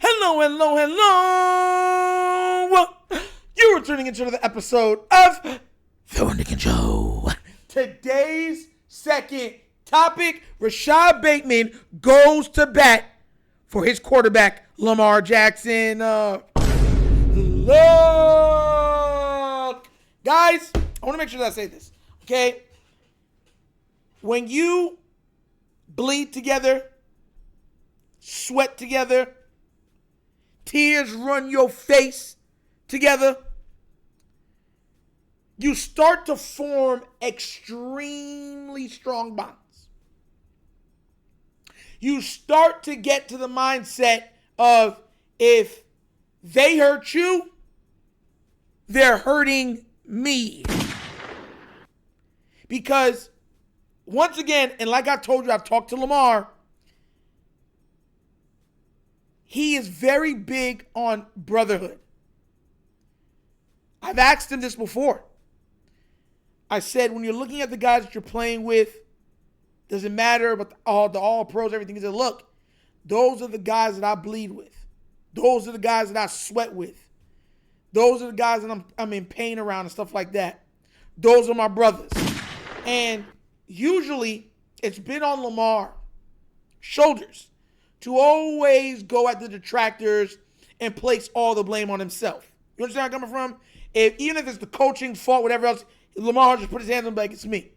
Hello, hello, hello. You are tuning into the episode of TheWunderkindShow. Today's second topic, Rashod Bateman goes to bat for his quarterback, Lamar Jackson. Look. Guys, I want to make sure that I say this, okay? When you bleed together, sweat together, tears run your face together, you start to form extremely strong bonds. You start to get to the mindset of if they hurt you, they're hurting me. Because once again, and like I told you, I've talked to Lamar, he is very big on brotherhood. I've asked him this before. I said, when you're looking at the guys that you're playing with, doesn't matter about the all pros, everything. He said, look, those are the guys that I bleed with. Those are the guys that I sweat with. Those are the guys that I'm in pain around and stuff like that. Those are my brothers. And usually it's been on Lamar's shoulders to always go at the detractors and place all the blame on himself. You understand where I'm coming from? Even if it's the coaching fault, whatever else, Lamar just put his hands on like, it's me.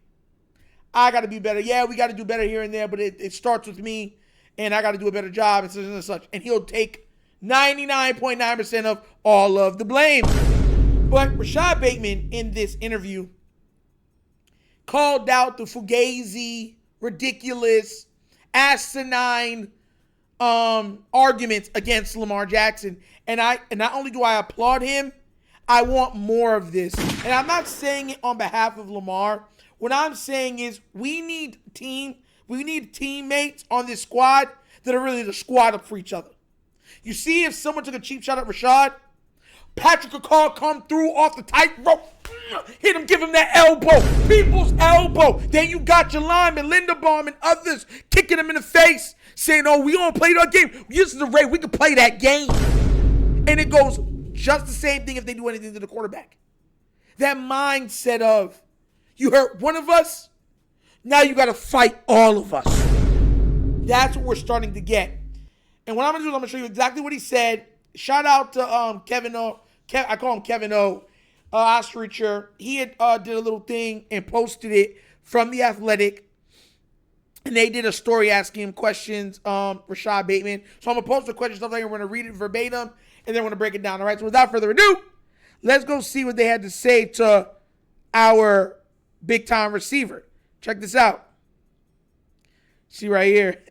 I got to be better. Yeah, we got to do better here and there, but it starts with me, and I got to do a better job, and such and such. And he'll take 99.9% of all of the blame. But Rashod Bateman, in this interview, called out the fugazi, ridiculous, asinine arguments against Lamar Jackson. And not only do I applaud him, I want more of this. And I'm not saying it on behalf of Lamar. What I'm saying is we need teammates on this squad that are really the squad up for each other. You see, if someone took a cheap shot at Rashod, Patrick could come through off the tightrope, hit him, give him that elbow, people's elbow. Then you got your lineman, Linderbaum, and others kicking him in the face, saying, oh, we gonna play that game. This is the rate we can play that game. And it goes just the same thing if they do anything to the quarterback. That mindset of, you hurt one of us, now you got to fight all of us. That's what we're starting to get. And what I'm going to do is I'm going to show you exactly what he said. Shout out to Kevin O. I call him Kevin O. Ostricher. He had did a little thing and posted it from The Athletic. And they did a story asking him questions, Rashod Bateman. So I'm going to post the question stuff like, we're going to read it verbatim, and then we're going to break it down. All right, so without further ado, let's go see what they had to say to our big-time receiver. Check this out. See right here.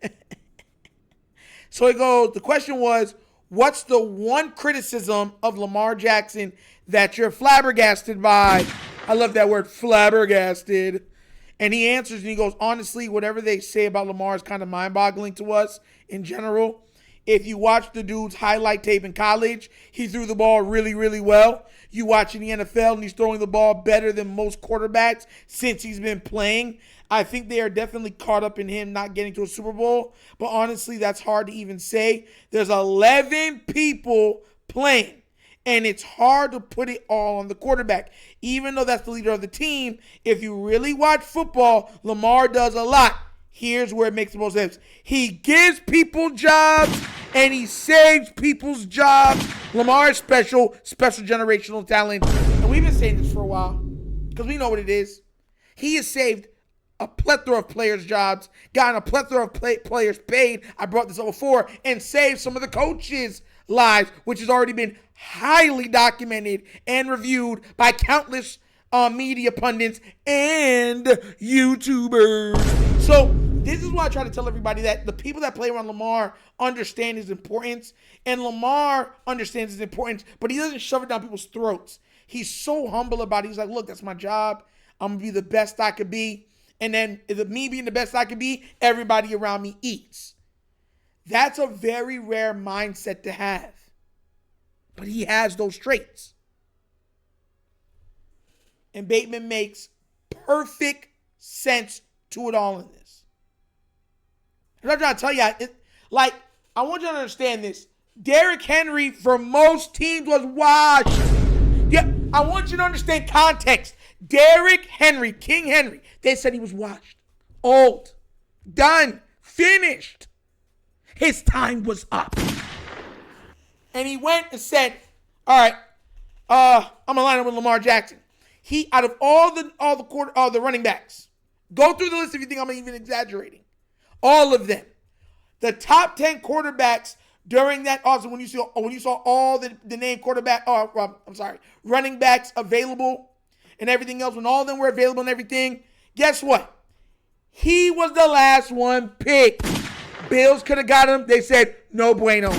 So it goes, the question was, what's the one criticism of Lamar Jackson that you're flabbergasted by? I love that word, flabbergasted. And he answers and he goes, honestly, whatever they say about Lamar is kind of mind-boggling to us in general. If you watch the dude's highlight tape in college, he threw the ball really, really well. You watch in the NFL and he's throwing the ball better than most quarterbacks since he's been playing. I think they are definitely caught up in him not getting to a Super Bowl. But honestly, that's hard to even say. There's 11 people playing, and it's hard to put it all on the quarterback. Even though that's the leader of the team, if you really watch football, Lamar does a lot. Here's where it makes the most sense. He gives people jobs, and he saves people's jobs. Lamar is special generational talent. And we've been saying this for a while because we know what it is. He has saved a plethora of players' jobs, gotten a plethora of players paid. I brought this up before, and saved some of the coaches' lives, which has already been highly documented and reviewed by countless media pundits and YouTubers. So this is why I try to tell everybody that the people that play around Lamar understand his importance, and Lamar understands his importance, but he doesn't shove it down people's throats. He's so humble about it. He's like, look, that's my job. I'm going to be the best I could be. And then me being the best I could be, everybody around me eats. That's a very rare mindset to have. But he has those traits. And Bateman makes perfect sense to it all in this. And I'm trying to tell you, I want you to understand this. Derrick Henry, for most teams, was washed. Yeah, I want you to understand context. Derrick Henry, King Henry, they said he was washed. Old. Done. Finished. His time was up. And he went and said, all right, I'm going to line up with Lamar Jackson. He, out of all the running backs, go through the list if you think I'm even exaggerating. All of them. The top 10 quarterbacks during that offseason, when you saw all the name running backs available and everything else, when all of them were available and everything, guess what? He was the last one picked. Bills could have got him. They said, no bueno.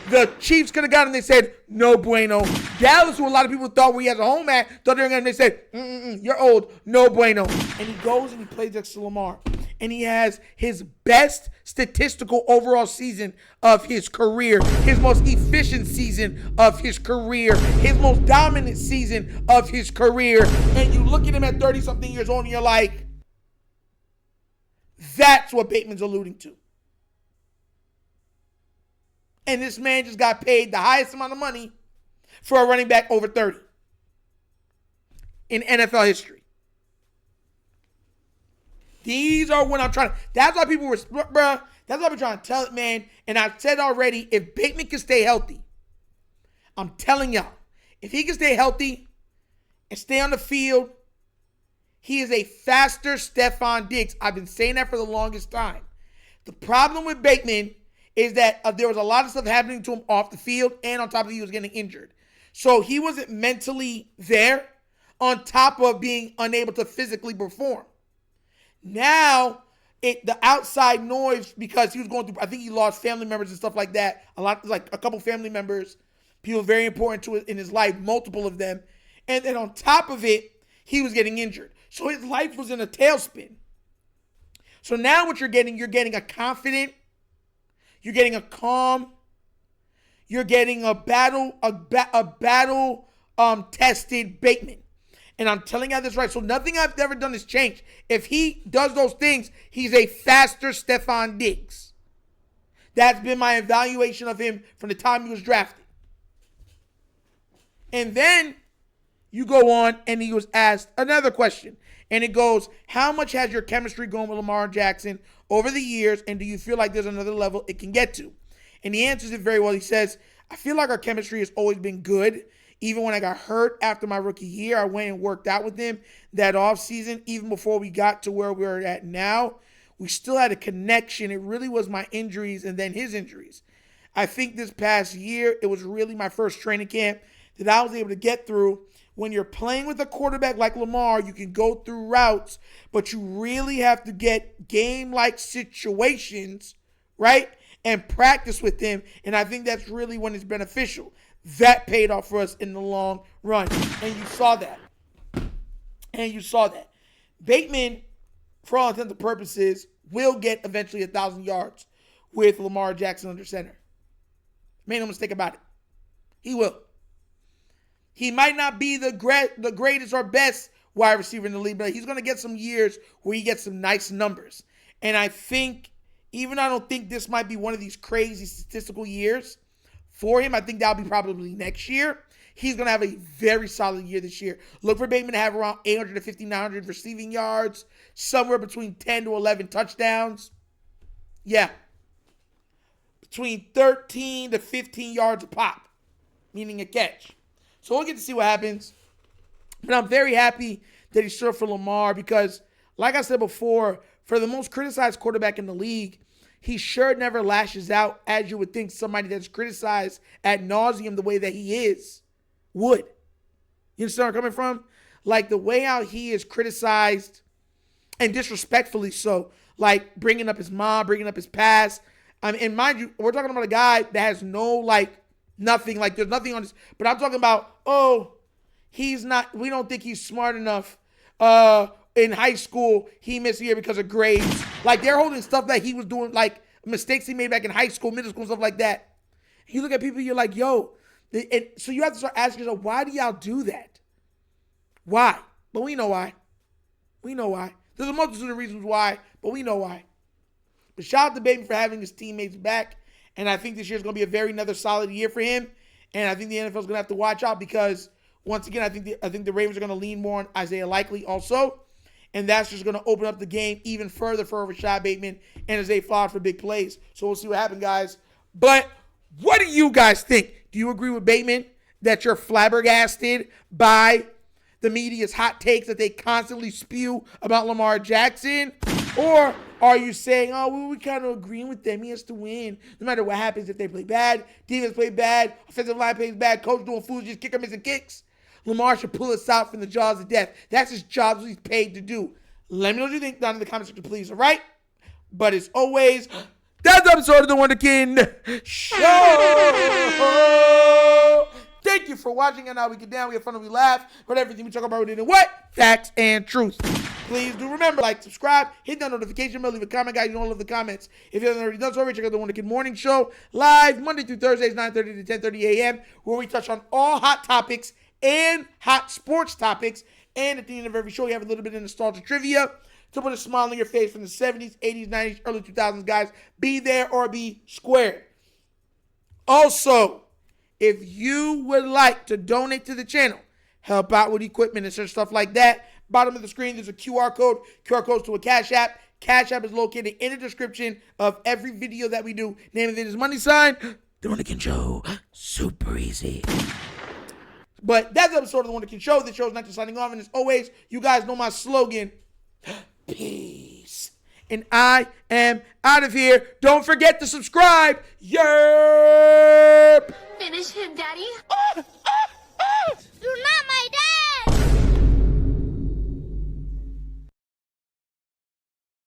The Chiefs could have got him. They said, no bueno. Dallas, who a lot of people thought where he has a home at, thought they were going to, they said, you're old. No bueno. And he goes and he plays next to Lamar. And he has his best statistical overall season of his career, his most efficient season of his career, his most dominant season of his career. And you look at him at 30-something years old and you're like, that's what Bateman's alluding to. And this man just got paid the highest amount of money for a running back over 30 in NFL history. These are what I'm trying to, that's why people were, bruh, that's why I'm trying to tell it, man. And I've said already, if Bateman can stay healthy, I'm telling y'all, if he can stay healthy and stay on the field, he is a faster Stephon Diggs. I've been saying that for the longest time. The problem with Bateman is that there was a lot of stuff happening to him off the field, and on top of it, he was getting injured. So he wasn't mentally there, on top of being unable to physically perform. Now, the outside noise, because he was going through, I think he lost family members and stuff like that. A couple family members, people very important to it in his life, multiple of them. And then on top of it, he was getting injured. So his life was in a tailspin. So now what you're getting a confident, you're getting a calm, you're getting a tested Bateman. And I'm telling you this right. So nothing I've ever done has changed. If he does those things, he's a faster Stephon Diggs. That's been my evaluation of him from the time he was drafted. And then you go on and he was asked another question. And it goes, how much has your chemistry gone with Lamar Jackson over the years? And do you feel like there's another level it can get to? And he answers it very well. He says, I feel like our chemistry has always been good. Even when I got hurt after my rookie year, I went and worked out with him that offseason. Even before we got to where we're at now, we still had a connection. It really was my injuries and then his injuries. I think this past year, it was really my first training camp that I was able to get through. When you're playing with a quarterback like Lamar, you can go through routes, but you really have to get game-like situations, right? And practice with him. And I think that's really when it's beneficial. That paid off for us in the long run. And you saw that. Bateman, for all intents and purposes, will get eventually 1,000 yards with Lamar Jackson under center. Make no mistake about it. He will. He might not be the greatest or best wide receiver in the league, but he's going to get some years where he gets some nice numbers. And I think, even I don't think this might be one of these crazy statistical years for him. I think that'll be probably next year. He's going to have a very solid year this year. Look for Bateman to have around 850, 900 receiving yards, somewhere between 10 to 11 touchdowns. Yeah. Between 13 to 15 yards a pop, meaning a catch. So we'll get to see what happens. But I'm very happy that he's short for Lamar because, like I said before, for the most criticized quarterback in the league, he sure never lashes out as you would think somebody that's criticized ad nauseum the way that he is would. You understand where I'm coming from? Like the way how he is criticized and disrespectfully so, like bringing up his mom, bringing up his past. And mind you, we're talking about a guy that has no, nothing, there's nothing on this. But I'm talking about, we don't think he's smart enough. In high school, he missed a year because of grades. They're holding stuff that he was doing, mistakes he made back in high school, middle school, stuff like that. You look at people, you're like, yo. And so you have to start asking yourself, why do y'all do that? Why? But we know why. There's a multitude of reasons why, but we know why. But shout out to Bateman for having his teammates back And I think this year is going to be another solid year for him. And I think the NFL is going to have to watch out because, once again, I think the Ravens are going to lean more on Isaiah Likely also. And that's just going to open up the game even further for Rashod Bateman and Isaiah Flower for big plays. So we'll see what happens, guys. But what do you guys think? Do you agree with Bateman that you're flabbergasted by the media's hot takes that they constantly spew about Lamar Jackson? Or are you saying, oh, well, we kind of agreeing with them. He has to win. No matter what happens, if they play bad, defense play bad, offensive line plays bad, coach doing fools, just kick missing kicks. Lamar should pull us out from the jaws of death. That's his job, what he's paid to do. Let me know what you think down in the comment section, please, all right? But as always, that's the episode of The Wunderkind Show. Thank you for watching. And now we get down, we have fun, and we laugh. But everything we talk about, we did in what? Facts and truth. Please do remember, like, subscribe, hit that notification bell, leave a comment, guys. You don't love the comments. If you haven't already done so already, check out the Wunderkind Morning Show live Monday through Thursdays, 9:30 to 10:30 a.m., where we touch on all hot topics and hot sports topics. And at the end of every show, you have a little bit of nostalgia trivia to put a smile on your face from the 70s, 80s, 90s, early 2000s, guys. Be there or be square. Also, if you would like to donate to the channel, help out with equipment and such stuff like that, bottom of the screen, there's a QR code. QR code to a Cash App. Cash App is located in the description of every video that we do. Name of it is money sign, The Wunderkind Show. Super easy. But that's the episode of The Wunderkind Show. The show's not just signing off. And as always, you guys know my slogan. Peace. And I am out of here. Don't forget to subscribe. Yerp. Finish him, Daddy. Ah!